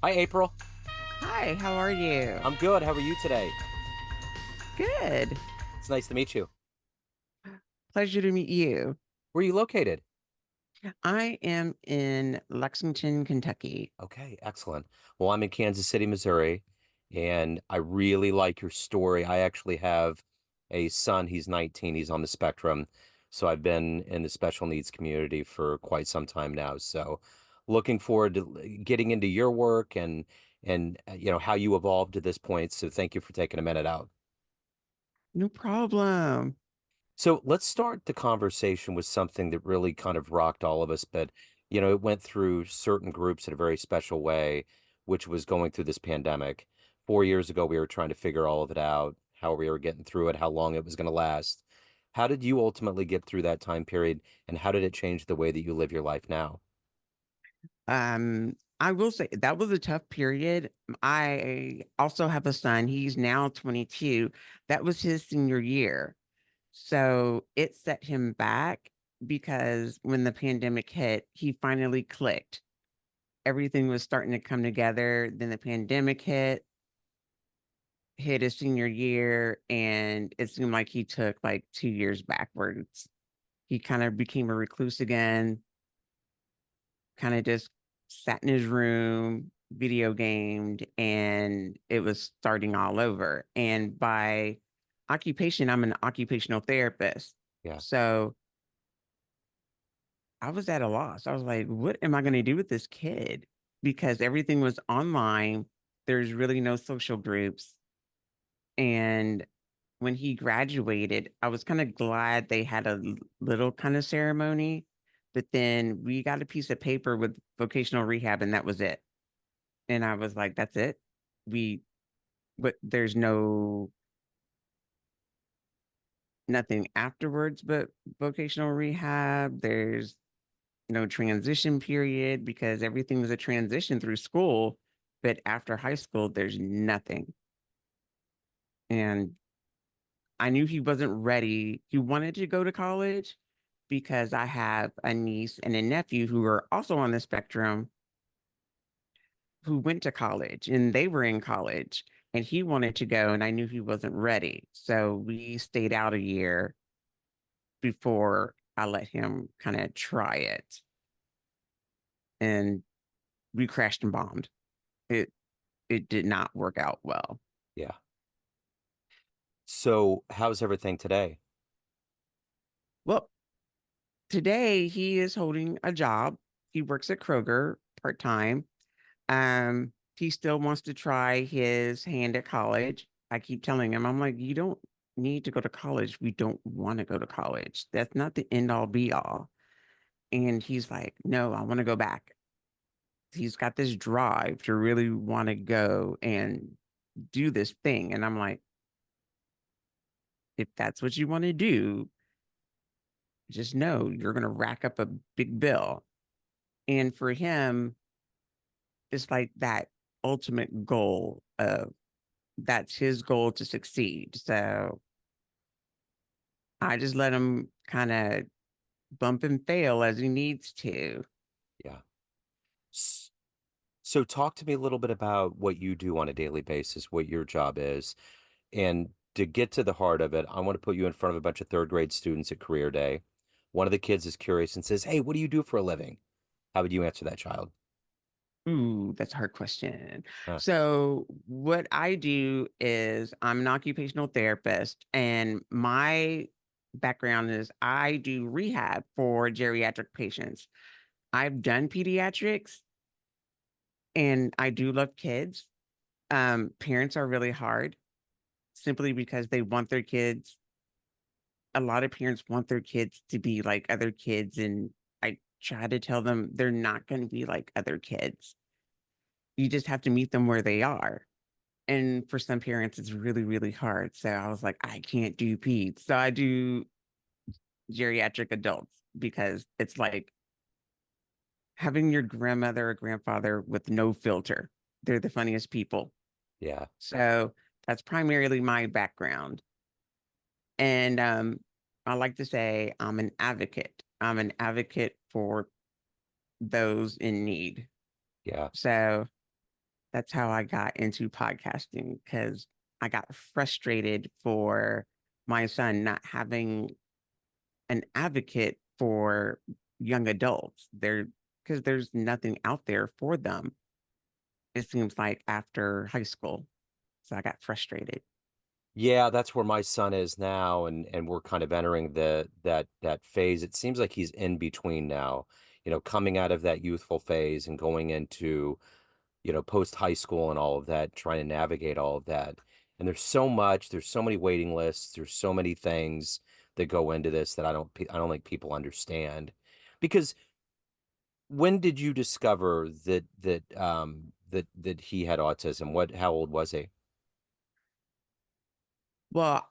Hi, April. Hi, how are you? I'm good. How are you today? Good. It's nice to meet you. Pleasure to meet you. Where are you located? I am in Lexington, Kentucky. Okay, excellent. Well, I'm in Kansas City, Missouri, and I really like your story. I actually have a son. He's 19. He's on the spectrum. So I've been in the special needs community for quite some time now. So looking forward to getting into your work and how you evolved to this point. So thank you for taking a minute out. No problem. So let's start the conversation with something that really kind of rocked all of us, but it went through certain groups in a very special way, which was going through this pandemic. 4 years ago, we were trying to figure all of it out, how we were getting through it, how long it was going to last. How did you ultimately get through that time period, and how did it change the way that you live your life now? I will say that was a tough period. I also have a son. He's now 22. That was his senior year. So it set him back because when the pandemic hit, he finally clicked. Everything was starting to come together. Then the pandemic hit his senior year, and it seemed like he took like 2 years backwards. He kind of became a recluse again, kind of just sat in his room, video gamed, and it was starting all over. And by occupation, I'm an occupational therapist. Yeah, So I was at a loss. I was like, what am I going to do with this kid? Because everything was online. There's really no social groups. And when he graduated, I was kind of glad they had a little kind of ceremony, but then we got a piece of paper with vocational rehab and that was it. And I was like, that's it. We, but there's nothing afterwards but vocational rehab. There's no transition period because everything was a transition through school. But after high school, there's nothing. And I knew he wasn't ready. He wanted to go to college because I have a niece and a nephew who are also on the spectrum who went to college and they were in college and he wanted to go and I knew he wasn't ready. So we stayed out a year before I let him kind of try it and we crashed and bombed. It it did not work out well. yeah. So how's everything today? Well, today he is holding a job. He works at Kroger part-time. He still wants to try his hand at college. I keep telling him, I'm like, you don't need to go to college. We don't want to go to college. That's not the end all be all. And he's like, no, I want to go back. He's got this drive to really want to go and do this thing. And I'm like, if that's what you want to do, just know you're going to rack up a big bill. And for him, it's like that ultimate goal of that's his goal to succeed. So I just let him kind of bump and fail as he needs to. Yeah. S- So talk to me a little bit about what you do on a daily basis, what your job is. And to get to the heart of it, I want to put you in front of a bunch of third grade students at career day. One of the kids is curious and says, "Hey, what do you do for a living?" How would you answer that child? Ooh, that's a hard question. Huh. So, what I do is I'm an occupational therapist, and my background is I do rehab for geriatric patients. I've done pediatrics, and I do love kids. Parents are really hard simply because they want their kids. A lot of parents want their kids to be like other kids, and I try to tell them they're not going to be like other kids. You just have to meet them where they are. And for some parents, it's really, really hard. So I was like, I can't do peds. So I do geriatric adults because it's like having your grandmother or grandfather with no filter. They're the funniest people. Yeah. So that's primarily my background. And I like to say I'm an advocate. I'm an advocate for those in need. Yeah. So That's how I got into podcasting because I got frustrated for my son not having an advocate for young adults. There, because there's nothing out there for them. It seems like after high school. So I got frustrated. Yeah, that's where my son is now, and we're kind of entering that phase. It seems like he's in between now, coming out of that youthful phase and going into, post high school and all of that, trying to navigate all of that. And there's so many waiting lists, there's so many things that go into this that I don't think people understand. Because when did you discover that he had autism? How old was he? Well,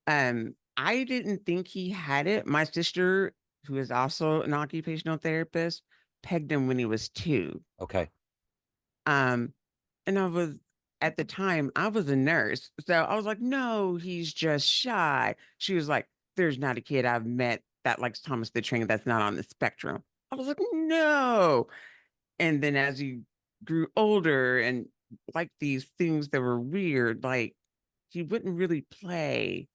I didn't think he had it. My sister, who is also an occupational therapist, pegged him when he was 2. Okay. Um, and I was at the time, I was a nurse. So I was like, no, he's just shy. She was like, there's not a kid I've met that likes Thomas the Train that's not on the spectrum. I was like, no. And then as he grew older and like these things that were weird, like he wouldn't really play.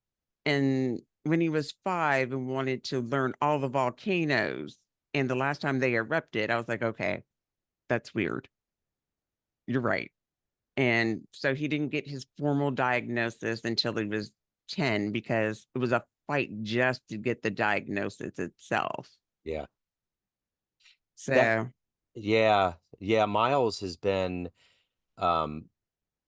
And when he was 5 and wanted to learn all the volcanoes, and the last time they erupted, I was like, okay, that's weird. You're right. And so he didn't get his formal diagnosis until he was 10 because it was a fight just to get the diagnosis itself. Yeah. That So, yeah, Miles has been um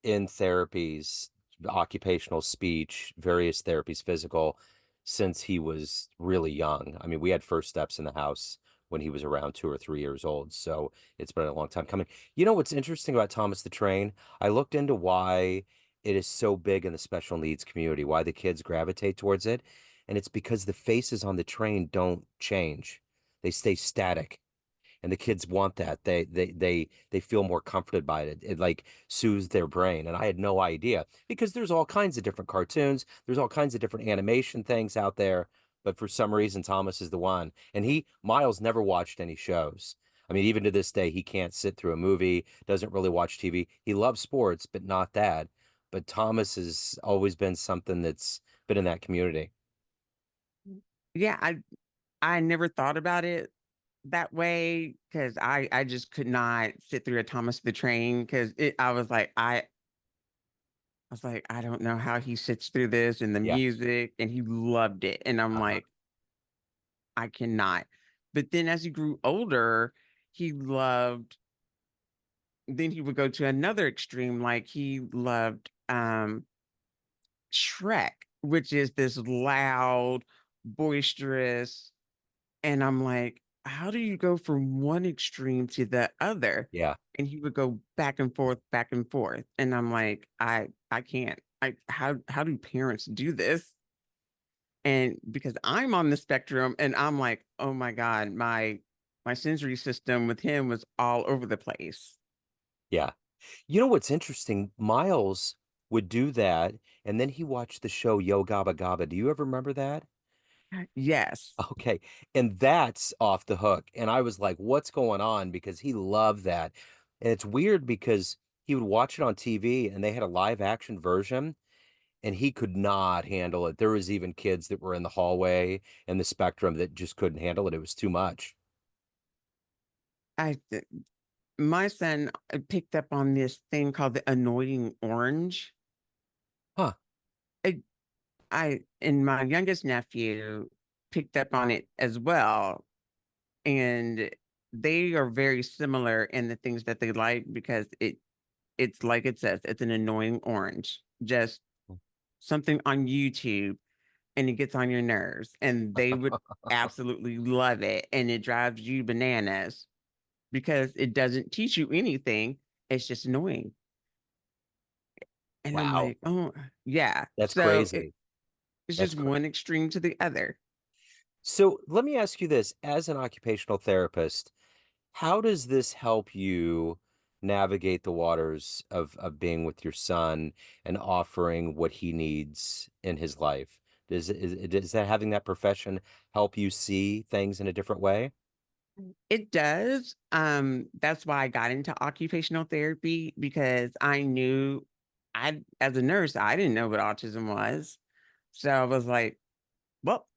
in therapies, occupational speech, various therapies, physical, since he was really young. I mean, we had first steps in the house when he was around 2 or 3 years old. So it's been a long time coming. You know what's interesting about Thomas the Train? I looked into why it is so big in the special needs community, why the kids gravitate towards it. And it's because the faces on the train don't change. They stay static, and the kids want that. They feel more comforted by it. It like soothes their brain. And I had no idea, because there's all kinds of different cartoons, there's all kinds of different animation things out there, but for some reason Thomas is the one. And he Miles never watched any shows. I mean, even to this day, he can't sit through a movie, doesn't really watch TV. He loves sports, but not that. But Thomas has always been something that's been in that community. yeah, I never thought about it that way because I just could not sit through a Thomas the Train because I was like, I don't know how he sits through this and the Yeah. music, and he loved it. And I'm Uh-huh. like, I cannot. But then as he grew older, he loved, then he would go to another extreme, like he loved Shrek, which is this loud, boisterous. And I'm like, how do you go from one extreme to the other? Yeah. And he would go back and forth, back and forth. And I'm like, I can't. How do parents do this? And because I'm on the spectrum and I'm like, oh my God, my sensory system with him was all over the place. Yeah. You know what's interesting? Miles would do that, and then he watched the show Yo Gabba Gabba. Do you ever remember that? Yes. Okay. And that's off the hook. And I was like, what's going on? Because he loved that. And it's weird because he would watch it on TV and they had a live action version, and he could not handle it. There was even kids that were in the hallway and the spectrum that just couldn't handle it. It was too much. I My son picked up on this thing called the annoying orange. Huh. I, I and my youngest nephew picked up on it as well. And they are very similar in the things that they like because it's like it says, it's an annoying orange. Just something on YouTube and it gets on your nerves. And they would absolutely love it. And it drives you bananas because it doesn't teach you anything. It's just annoying. And I'm Wow. like, oh yeah. That's So crazy. it's That's just crazy. one extreme to the other. So let me ask you this, as an occupational therapist, how does this help you navigate the waters of being with your son and offering what he needs in his life? Does that having that profession help you see things in a different way? It does. That's why I got into occupational therapy because I knew as a nurse, I didn't know what autism was. So I was like, well,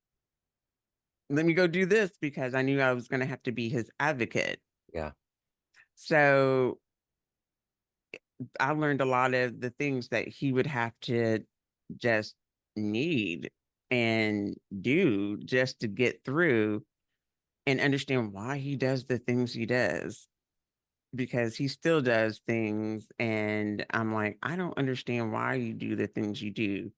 let me go do this because I knew I was going to have to be his advocate. Yeah. So I learned a lot of the things that he would have to just need and do just to get through and understand why he does the things he does because he still does things. And I'm like, I don't understand why you do the things you do.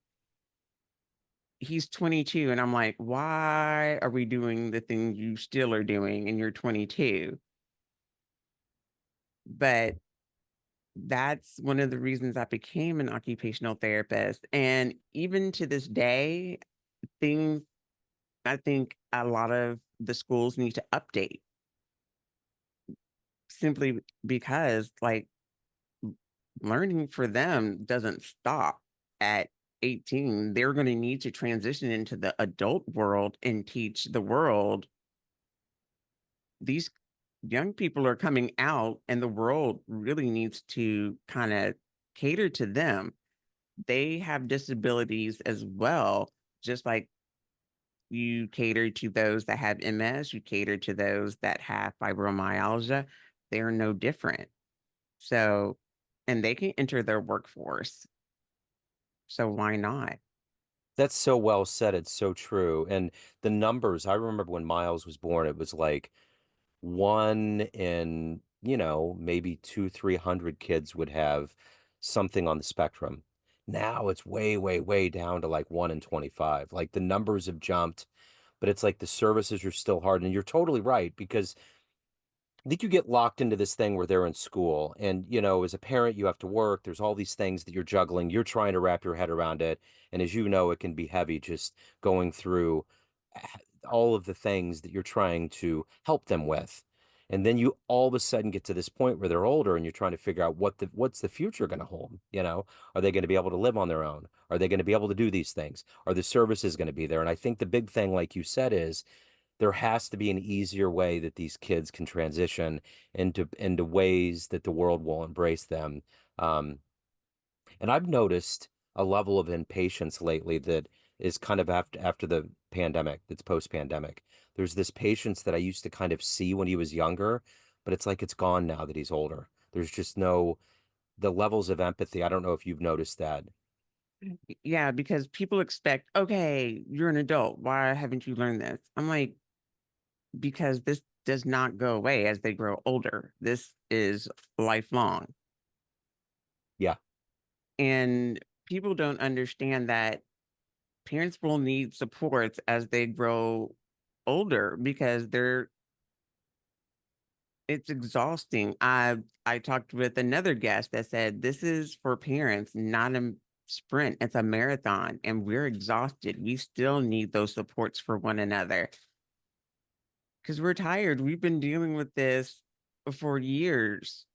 He's 22, and I'm like, why are we doing the things you still are doing and you're 22? But that's one of the reasons I became an occupational therapist. And even to this day, things I think a lot of the schools need to update simply because, like, learning for them doesn't stop at 18. They're going to need to transition into the adult world and teach the world. These young people are coming out, and the world really needs to kind of cater to them. They have disabilities as well, just like you cater to those that have MS, you cater to those that have fibromyalgia. They're no different. So, and they can enter their workforce. So why not? That's so well said. It's so true. And the numbers, I remember when Miles was born, it was like one in, maybe two, 300 kids would have something on the spectrum. Now it's way, way, way down to like one in 25. Like the numbers have jumped, but it's like the services are still hard. And you're totally right because I think you get locked into this thing where they're in school and, as a parent, you have to work. There's all these things that you're juggling. You're trying to wrap your head around it. And as you know, it can be heavy just going through all of the things that you're trying to help them with. And then you all of a sudden get to this point where they're older and you're trying to figure out what's the future going to hold, Are they going to be able to live on their own? Are they going to be able to do these things? Are the services going to be there? And I think the big thing, like you said, is there has to be an easier way that these kids can transition into ways that the world will embrace them. Um, and I've noticed a level of impatience lately that is kind of after the pandemic, that's post-pandemic. There's this patience that I used to kind of see when he was younger, but it's like it's gone now that he's older. There's just no the levels of empathy. I don't know if you've noticed that. Yeah, because people expect, okay, you're an adult. Why haven't you learned this? I'm like, because this does not go away as they grow older. This is lifelong. Yeah, And people don't understand that parents will need supports as they grow older because it's exhausting. I talked with another guest that said this is for parents, not a sprint. It's a marathon and we're exhausted. We still need those supports for one another because we're tired. We've been dealing with this for years.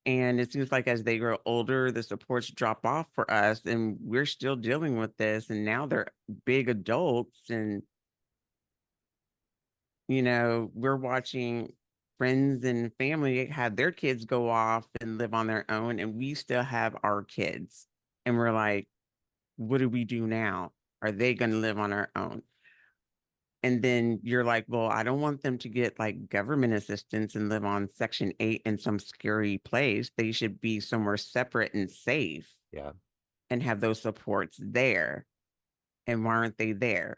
And it seems like as they grow older, the supports drop off for us, and we're still dealing with this. And now they're big adults, and we're watching friends and family have their kids go off and live on their own, and we still have our kids. And we're like, what do we do now? Are they going to live on our own? And then you're like, well, I don't want them to get like government assistance and live on Section 8 in some scary place. They should be somewhere separate and safe yeah. and have those supports there. And why aren't they there?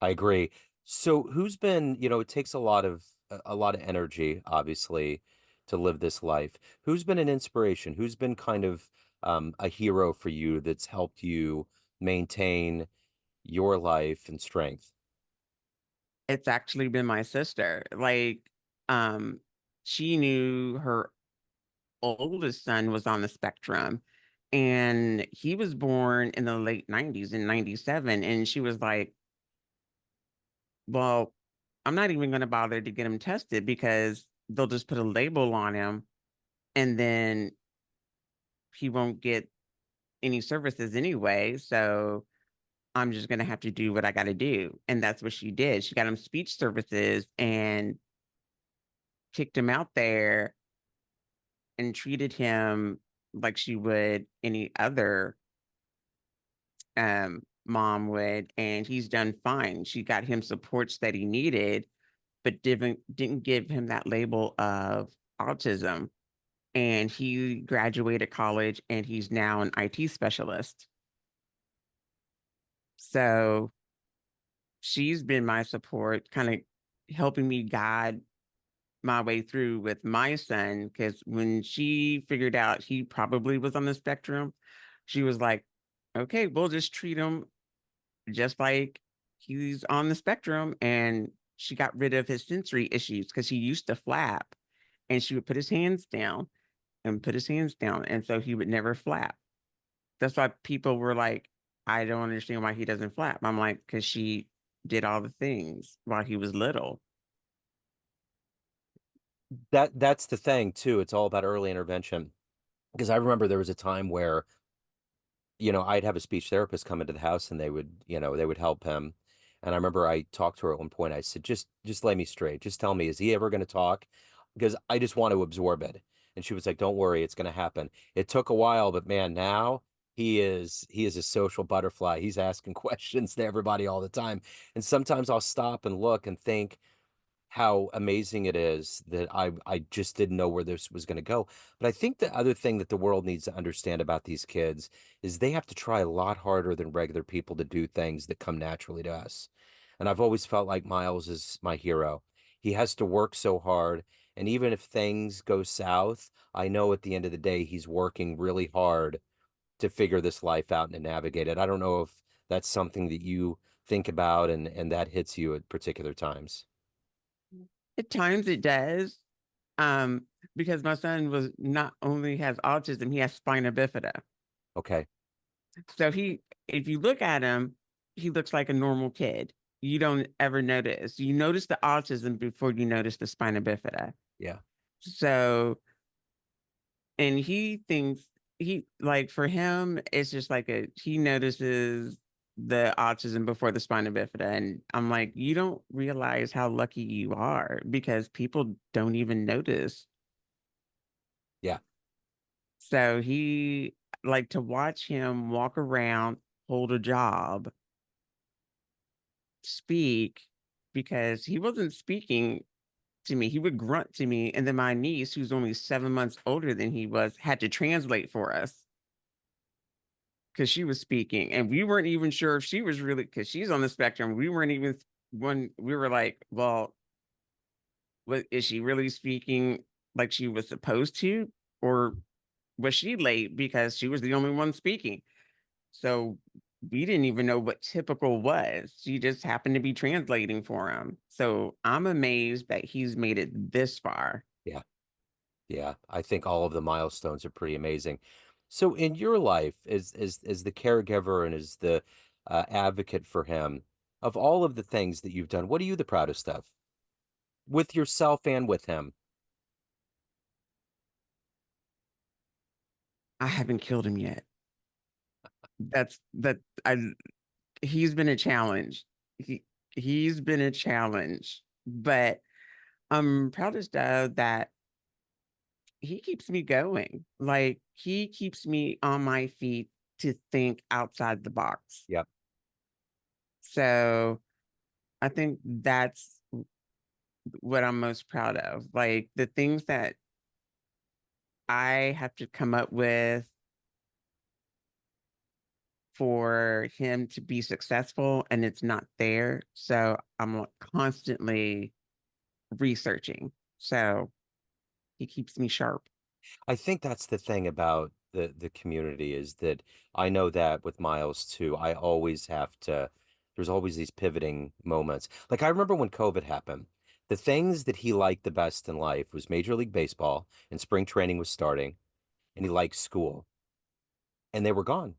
I agree. So who's been, it takes a lot of energy, obviously, to live this life. Who's been an inspiration? Who's been kind of a hero for you that's helped you maintain your life and strength? It's actually been my sister. Like, um, she knew her oldest son was on the spectrum and he was born in the late 90s in 97. And she was like, well, I'm not even going to bother to get him tested because they'll just put a label on him and then he won't get any services anyway. So I'm just going to have to do what I got to do. And that's what she did. She got him speech services and kicked him out there and treated him like she would any other mom would, and he's done fine. She got him supports that he needed, but didn't give him that label of autism. And he graduated college and he's now an IT specialist. So she's been my support, kind of helping me guide my way through with my son. Because when she figured out he probably was on the spectrum, she was like, okay, we'll just treat him just like he's on the spectrum. And she got rid of his sensory issues because he used to flap and she would put his hands down and put his hands down. And so he would never flap. That's why people were like, I don't understand why he doesn't flap. I'm like, because she did all the things while he was little. That's the thing too. It's all about early intervention. Because I remember there was a time where, I'd have a speech therapist come into the house and they would help him. And I remember I talked to her at one point. I said, just lay me straight. Just tell me, is he ever going to talk? Because I just want to absorb it. And she was like, don't worry, it's going to happen. It took a while, but man, now he is a social butterfly. He's asking questions to everybody all the time. And sometimes I'll stop and look and think, how amazing it is that I just didn't know where this was going to go. But I think the other thing that the world needs to understand about these kids is they have to try a lot harder than regular people to do things that come naturally to us. And I've always felt like Miles is my hero. He has to work so hard, and even if things go south, I know at the end of the day he's working really hard to figure this life out and to navigate it. I don't know if that's something that you think about and that hits you at particular times. At times it does, um, because my son was not only has autism, he has spina bifida. Okay. So if you look at him, he looks like a normal kid. You don't ever notice. You notice the autism before you notice the spina bifida. Yeah. So, and he thinks he like for him, it's just like he notices the autism before the spina bifida. And I'm like, you don't realize how lucky you are because people don't even notice. Yeah. So he like to watch him walk around, hold a job, speak, because he wasn't speaking to me. He would grunt to me. And then my niece, who's only 7 months older than he was, had to translate for us because she was speaking. And we weren't even sure if she was really, because she's on the spectrum. We weren't even, when we were like, well, what is she really speaking like she was supposed to? Or was she late because she was the only one speaking? So we didn't even know what typical was. She just happened to be translating for him. So I'm amazed that he's made it this far. Yeah. Yeah. I think all of the milestones are pretty amazing. So in your life, as the caregiver and as the advocate for him, of all of the things that you've done, what are you the proudest of with yourself and with him? I haven't killed him yet. That's that I he's been a challenge. He he's been a challenge, but I'm proudest of that he keeps me going. Like he keeps me on my feet to think outside the box. Yep. So I think that's what I'm most proud of. Like the things that I have to come up with for him to be successful and it's not there. So I'm like, constantly researching. So he keeps me sharp. I think that's the thing about the community is that I know that with Miles too, I always have to, there's always these pivoting moments. Like I remember when COVID happened, the things that he liked the best in life was Major League Baseball and spring training was starting, and he liked school, and they were gone.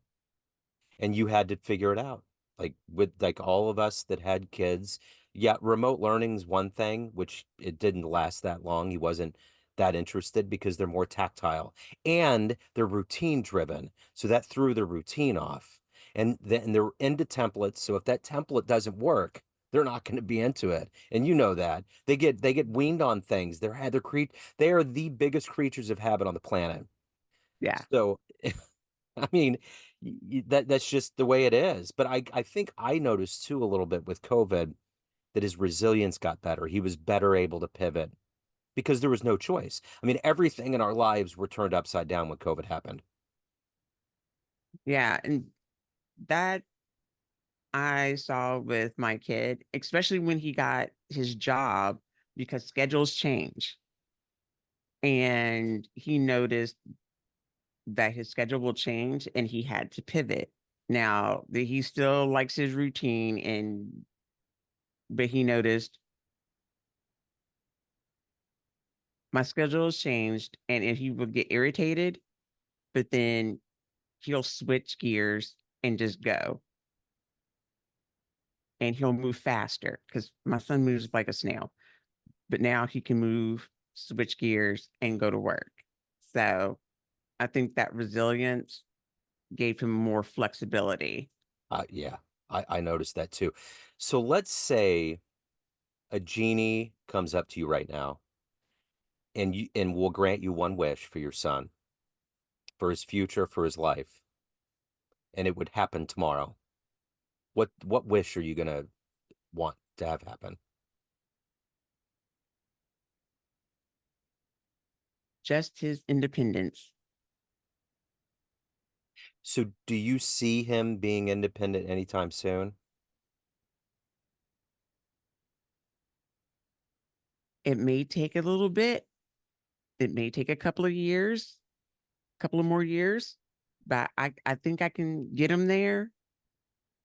And you had to figure it out. Like with like all of us that had kids, yeah, remote learning's one thing, which it didn't last that long. He wasn't that interested because they're more tactile and they're routine driven. So that threw their routine off. And then they're into templates. So if that template doesn't work, They're not going to be into it. And you know that. They get weaned on things. They are the biggest creatures of habit on the planet. Yeah. So I mean, that's just the way it is. But I think I noticed too a little bit with COVID that his resilience got better. He was better able to pivot because there was no choice. I mean, everything in our lives were turned upside down when COVID happened. Yeah. And that I saw with my kid, especially when he got his job, because schedules change. And he noticed that his schedule will change and he had to pivot. Now, he still likes his routine, but he noticed my schedule has changed, and if he would get irritated, but then he'll switch gears and just go, and he'll move faster because my son moves like a snail, but now he can move, switch gears, and go to work. So I think that resilience gave him more flexibility. Yeah, I noticed that too. So let's say a genie comes up to you right now and will grant you one wish for your son, for his future, for his life, and it would happen tomorrow. What wish are you gonna want to have happen? Just his independence. So do you see him being independent anytime soon? It may take a little bit. It may take a couple of years, couple of more years, but I think I can get him there.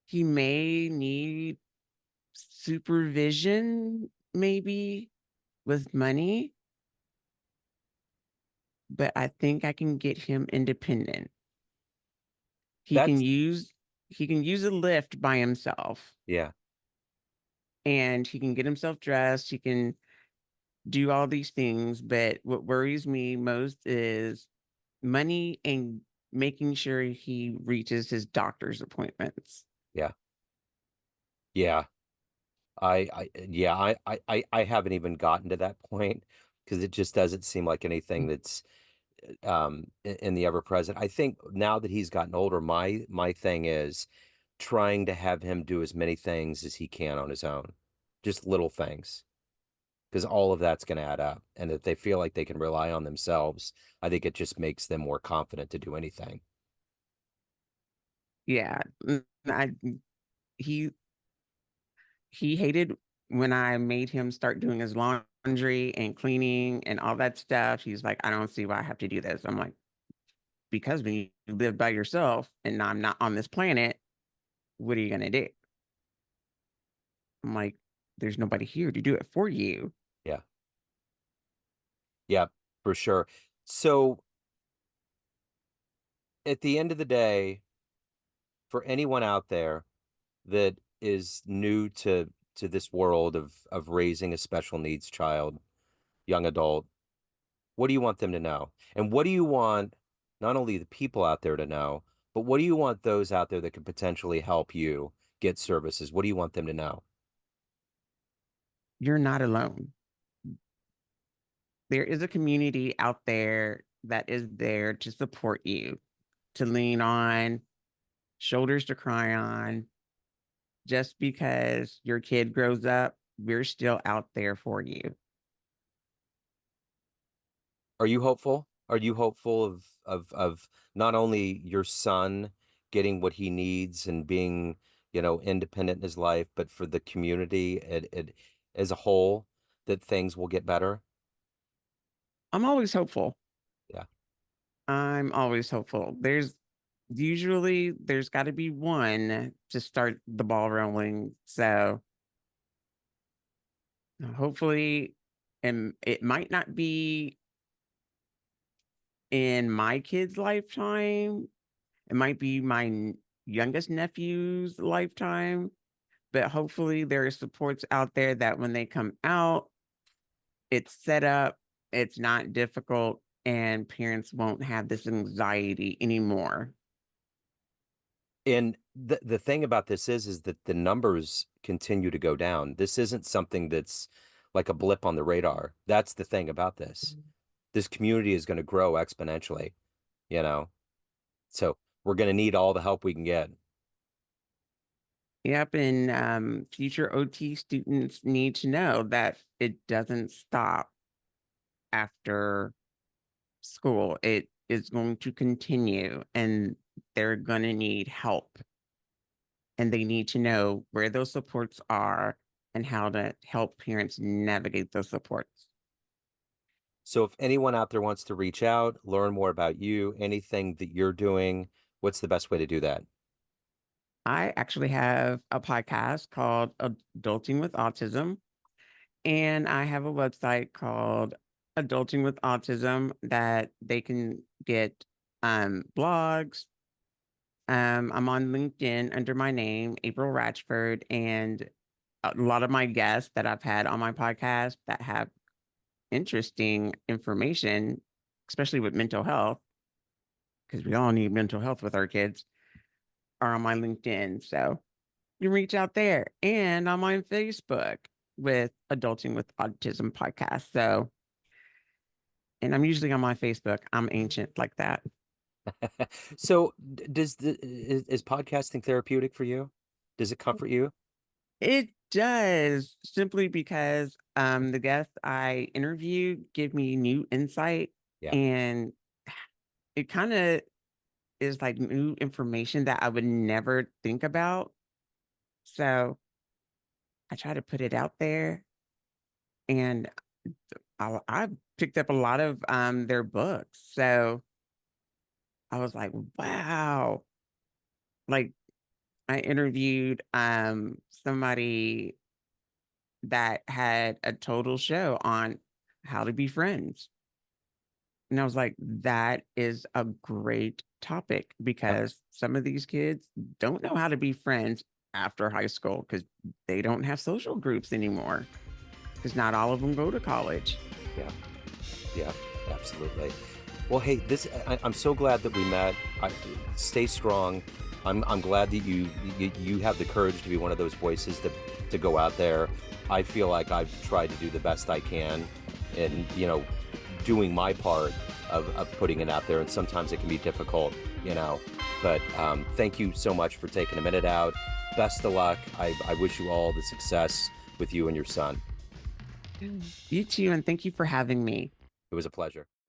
He may need supervision, maybe with money, but I think I can get him independent. He can That's use he can use a lift by himself, yeah. and he can get himself dressed. He can do all these things, but what worries me most is money and making sure he reaches his doctor's appointments. Yeah. Yeah. I haven't even gotten to that point because it just doesn't seem like anything that's in the ever present. I think now that he's gotten older, my thing is trying to have him do as many things as he can on his own. Just little things. Because all of that's going to add up. And if they feel like they can rely on themselves, I think it just makes them more confident to do anything. Yeah, I he he hated when I made him start doing his laundry and cleaning and all that stuff. He's like, I don't see why I have to do this. I'm like, because when you live by yourself and I'm not on this planet, what are you gonna do? I'm like, there's nobody here to do it for you. Yeah. Yeah, for sure. So at the end of the day, for anyone out there that is new to this world of raising a special needs child, young adult, what do you want them to know? And what do you want not only the people out there to know, but what do you want those out there that could potentially help you get services? What do you want them to know? You're not alone. There is a community out there that is there to support you, to lean on, shoulders to cry on. Just because your kid grows up, we're still out there for you. Are you hopeful? Are you hopeful of not only your son getting what he needs and being, independent in his life, but for the community as a whole, that things will get better? I'm always hopeful. Yeah. I'm always hopeful. There's got to be one to start the ball rolling. So hopefully, and it might not be in my kid's lifetime. It might be my youngest nephew's lifetime, but hopefully there are supports out there that when they come out, it's set up, it's not difficult, and parents won't have this anxiety anymore. And the thing about this is that the numbers continue to go down. This isn't something that's like a blip on the radar. That's the thing about this. This community is going to grow exponentially, you know. So we're going to need all the help we can get. Yep, and future OT students need to know that it doesn't stop after school. It is going to continue, and they're going to need help, and they need to know where those supports are and how to help parents navigate those supports. So if anyone out there wants to reach out, learn more about you, anything that you're doing, what's the best way to do that? I actually have a podcast called Adulting with Autism, and I have a website called Adulting with Autism that they can get blogs. I'm on LinkedIn under my name, April Ratchford, and a lot of my guests that I've had on my podcast that have interesting information, especially with mental health, because we all need mental health with our kids, are on my LinkedIn. So you reach out there. And I'm on Facebook with Adulting with Autism podcast. So, and I'm usually on my Facebook. I'm ancient like that. So does is podcasting therapeutic for you? Does it comfort you? It does, simply because the guests I interview give me new insight, Yeah. and it kind of is like new information that I would never think about. So I try to put it out there, and I picked up a lot of their books. So I was like, wow. Like, I interviewed somebody that had a total show on how to be friends. And I was like, that is a great topic, Yeah. because some of these kids don't know how to be friends after high school because they don't have social groups anymore, because not all of them go to college. Yeah. Yeah. Absolutely. Well, hey, I'm so glad that we met. Stay strong. I'm glad that you have the courage to be one of those voices to go out there. I feel like I've tried to do the best I can, and doing my part of putting it out there. And sometimes it can be difficult, you know. But thank you so much for taking a minute out. Best of luck. I wish you all the success with you and your son. You too, and thank you for having me. It was a pleasure.